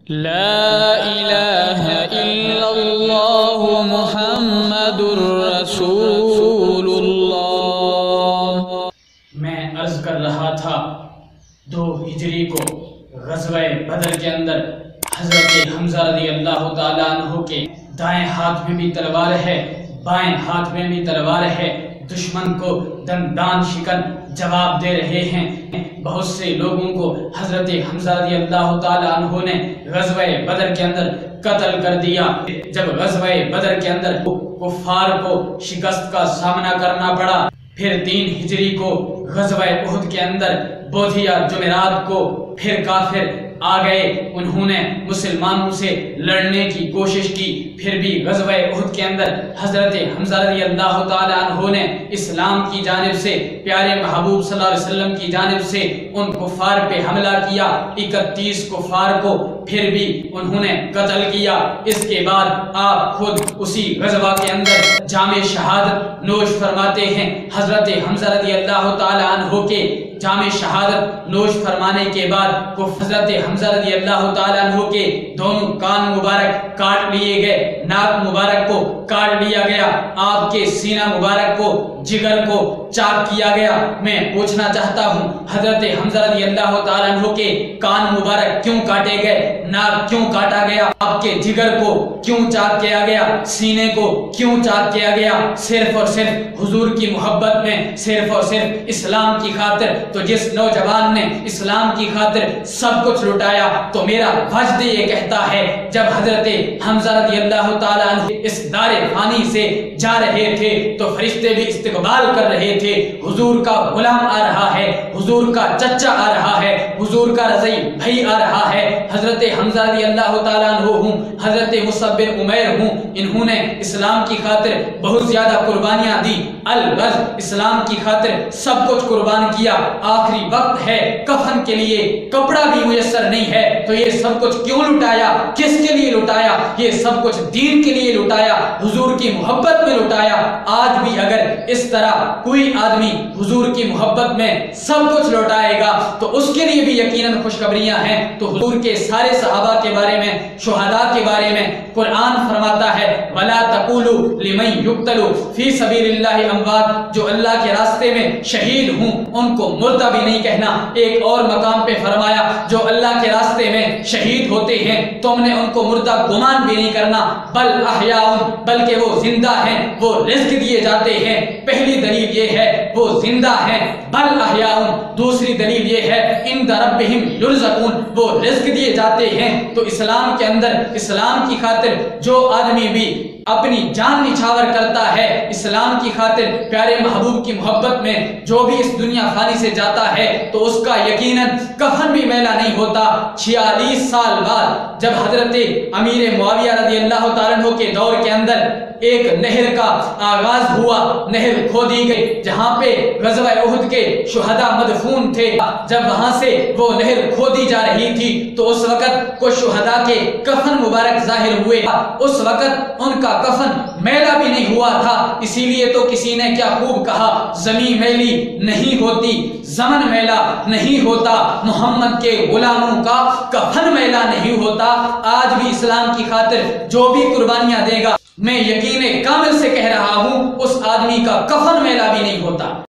لا الہ الا اللہ محمد رسول اللہ۔ میں عرض کر رہا تھا 2 ہجری کو غزوہ بدر کے اندر حضرت حمزہ رضی اللہ تعالیٰ عنہ کے دائیں ہاتھ میں بھی تلوار ہے، بائیں ہاتھ میں بھی تلوار ہے، دشمن کو دندان شکن جواب دے رہے ہیں۔ بہت سے لوگوں کو حضرت حمزہ رضی اللہ تعالیٰ عنہ نے غزوہ بدر کے اندر قتل کر دیا۔ جب غزوہ بدر کے اندر کفار کو شکست کا سامنا کرنا پڑا، پھر 3 ہجری کو غزوہ احد کے اندر بودھیا جمعرات کو پھر کافر آ گئے، انہوں نے مسلمانوں سے لڑنے کی کوشش کی، پھر بھی غزوہ احد کے اندر حضرت حمزہ رضی اللہ تعالیٰ عنہ نے اسلام کی جانب سے، پیارے محبوب صلی اللہ علیہ وسلم کی جانب سے ان کفار پہ حملہ کیا۔ 31 کفار کو پھر بھی انہوں نے قتل کیا۔ اس کے بعد آپ خود اسی غزوہ کے اندر جام شہادت نوش فرماتے ہیں۔ حضرت حمزہ رضی اللہ تعالیٰ عنہ کے جام شہادت نوش فرمانے کے بعد حضرت حمزہ رضی اللہ تعالیٰ عنہ کے دونوں کان مبارک کاٹ لیے گئے، ناک مبارک کو کاٹ لیا گیا، آپ کے سینہ مبارک کو، جگر کو چاک کیا گیا۔ میں پوچھنا چاہتا ہوں، حضرت حمزہ رضی اللہ تعالیٰ عنہ کے کان مبارک کیوں کاٹے گئے، ناک کیوں کاٹا گیا، آپ کے جگر کو کیوں چاک کیا گیا، سینے کو کیوں چاک کیا گیا؟ صرف اور صرف حضور کی محبت میں، صرف اور صرف اسلام کی خاطر۔ تو جس نوجوان نے اسلام کی خاطر سب کچھ لٹایا، تو میرا وجد یہ کہتا ہے، جب حضرت حمزہ رضی اللہ تعالیٰ عنہ اس دار فانی سے جا رہے تھے تو فرشتے بھی استقبال کر رہے تھے۔ حضور کا غلام آ رہا ہے، حضور کا چچا آ رہا ہے، حضور کا رضی بھائی آ رہا ہے۔ حضرت حمزہ رضی اللہ تعالیٰ عنہ ہوں، حضرت مصعب بن عمیر ہوں، انہوں نے اسلام کی خاطر بہت زیادہ قربانیاں دی، الغرض اسلام کی خاطر سب کچھ قربان کیا۔ آخری وقت ہے، کفن کے لیے کپڑا بھی میسر نہیں ہے، تو یہ سب کچھ کیوں لٹایا؟ کس کے لیے لٹایا؟ یہ سب کچھ دین کے لیے لٹایا، حضور کی محبت میں لٹایا۔ آج بھی اگر اس طرح کوئی آدمی حضور کی محبت میں سب کچھ لٹائے گا تو اس کے لیے بھی یقیناً خوشخبریاں ہیں۔ تو حضور کے سارے صحابہ کے بارے میں، شہداء کے بارے میں قرآن فرماتا ہے، وَلَا تَقُولُوا لِمَن يُقْتَلُ فِي سَبِيلِ اللَّهِ أَمْوَاتٌ، جو اللہ کے راستے میں شہید ہوں ان کو مردہ بھی نہیں کہنا۔ ایک اور مقام پہ فرمایا، جو اللہ کے راستے میں شہید ہوتے ہیں تم نے ان کو مردہ گمان بھی نہیں کرنا، بل احیاء، بلکہ وہ زندہ ہیں، وہ رزق دیے جاتے ہیں۔ پہلی دلیل یہ ہے وہ زندہ ہیں، بل احیاء، دوسری دلیل یہ ہے عند ربہم یرزقون، وہ رزق دیے جاتے ہیں۔ تو اسلام کے اندر، اسلام کی خاطر جو آدمی بھی اپنی جان نچھاور کرتا ہے، اسلام کی خاطر پیارے محبوب کی محبت میں جو بھی اس دنیا فانی سے جاتا ہے، تو اس کا یقیناً کفن بھی میلا نہیں ہوتا۔ 46 سال بعد جب حضرت امیر معاویہ رضی اللہ تعالیٰ عنہ کے دور کے اندر ایک نہر کا آغاز ہوا، نہر کھودی گئی جہاں پہ غزوہ احد کے شہداء مدفون تھے۔ جب وہاں سے وہ نہر کھودی جا رہی تھی تو اس وقت کچھ شہداء کے کفن مبارک ظاہر ہوئے، اس وقت ان کا کفن میلا بھی نہیں ہوا تھا۔ اسی لیے تو کسی نے کیا خوب کہا، زمین میلی نہیں ہوتی، زمن میلا نہیں ہوتا، محمد کے غلاموں کا کفن میلا نہیں ہوتا۔ آج بھی اسلام کی خاطر جو بھی قربانیاں دے گا، میں یقین کامل سے کہہ رہا ہوں، اس آدمی کا کفن میلا بھی نہیں ہوتا۔